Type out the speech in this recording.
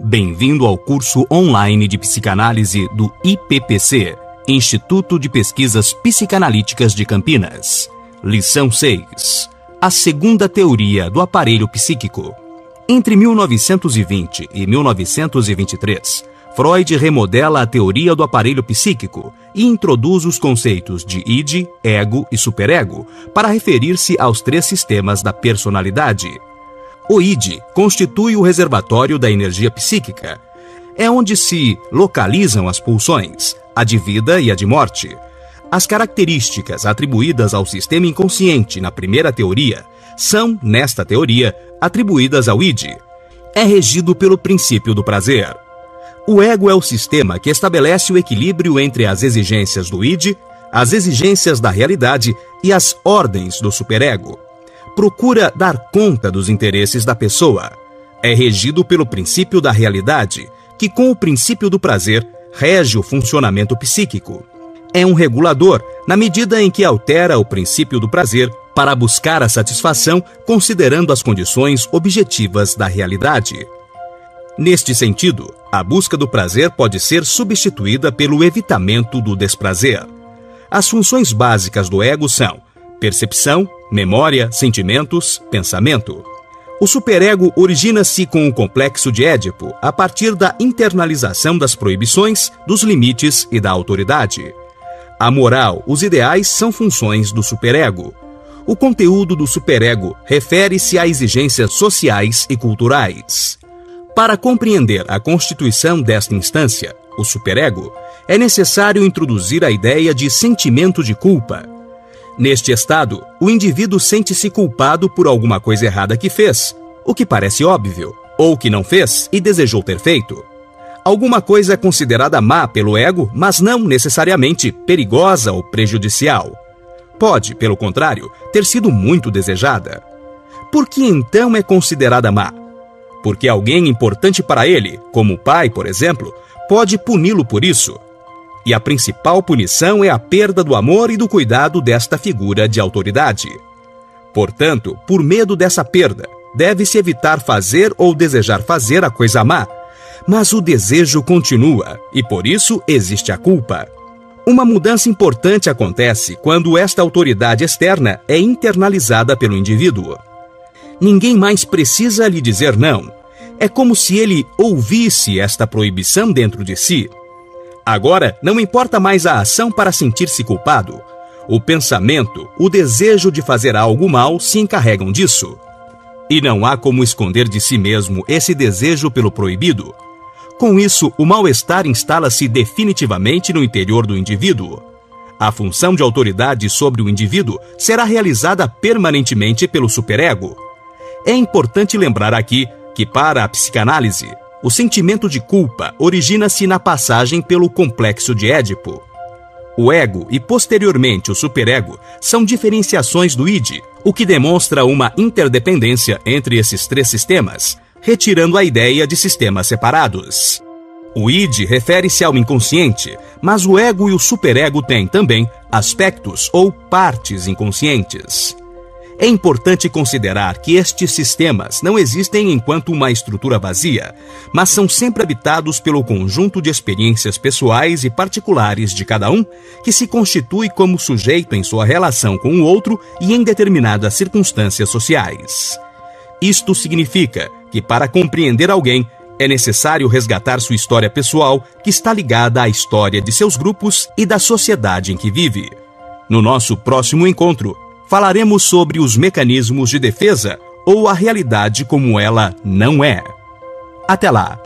Bem-vindo ao curso online de psicanálise do IPPC, Instituto de Pesquisas Psicanalíticas de Campinas. Lição 6. A segunda teoria do aparelho psíquico. Entre 1920 e 1923, Freud remodela a teoria do aparelho psíquico e introduz os conceitos de id, ego e superego para referir-se aos três sistemas da personalidade. O id constitui o reservatório da energia psíquica. É onde se localizam as pulsões, a de vida e a de morte. As características atribuídas ao sistema inconsciente na primeira teoria são, nesta teoria, atribuídas ao id. É regido pelo princípio do prazer. O ego é o sistema que estabelece o equilíbrio entre as exigências do id, as exigências da realidade e as ordens do superego. Procura dar conta dos interesses da pessoa. É regido pelo princípio da realidade, que com o princípio do prazer rege o funcionamento psíquico. É um regulador na medida em que altera o princípio do prazer para buscar a satisfação considerando as condições objetivas da realidade. Neste sentido, a busca do prazer pode ser substituída pelo evitamento do desprazer. As funções básicas do ego são percepção, memória, sentimentos, pensamento. O superego origina-se com o complexo de Édipo a partir da internalização das proibições, dos limites e da autoridade. A moral, os ideais são funções do superego. O conteúdo do superego refere-se a exigências sociais e culturais. Para compreender a constituição desta instância, o superego, é necessário introduzir a ideia de sentimento de culpa. Neste estado, o indivíduo sente-se culpado por alguma coisa errada que fez, o que parece óbvio, ou que não fez e desejou ter feito. Alguma coisa é considerada má pelo ego, mas não necessariamente perigosa ou prejudicial. Pode, pelo contrário, ter sido muito desejada. Por que então é considerada má? Porque alguém importante para ele, como o pai, por exemplo, pode puni-lo por isso. E a principal punição é a perda do amor e do cuidado desta figura de autoridade. Portanto, por medo dessa perda, deve-se evitar fazer ou desejar fazer a coisa má. Mas o desejo continua, e por isso existe a culpa. Uma mudança importante acontece quando esta autoridade externa é internalizada pelo indivíduo. Ninguém mais precisa lhe dizer não. É como se ele ouvisse esta proibição dentro de si. Agora, não importa mais a ação para sentir-se culpado. O pensamento, o desejo de fazer algo mal se encarregam disso. E não há como esconder de si mesmo esse desejo pelo proibido. Com isso, o mal-estar instala-se definitivamente no interior do indivíduo. A função de autoridade sobre o indivíduo será realizada permanentemente pelo superego. É importante lembrar aqui que, para a psicanálise, o sentimento de culpa origina-se na passagem pelo complexo de Édipo. O ego e, posteriormente, o superego são diferenciações do id, o que demonstra uma interdependência entre esses três sistemas, retirando a ideia de sistemas separados. O id refere-se ao inconsciente, mas o ego e o superego têm também aspectos ou partes inconscientes. É importante considerar que estes sistemas não existem enquanto uma estrutura vazia, mas são sempre habitados pelo conjunto de experiências pessoais e particulares de cada um, que se constitui como sujeito em sua relação com o outro e em determinadas circunstâncias sociais. Isto significa que, para compreender alguém, é necessário resgatar sua história pessoal, que está ligada à história de seus grupos e da sociedade em que vive. No nosso próximo encontro, falaremos sobre os mecanismos de defesa ou a realidade como ela não é. Até lá!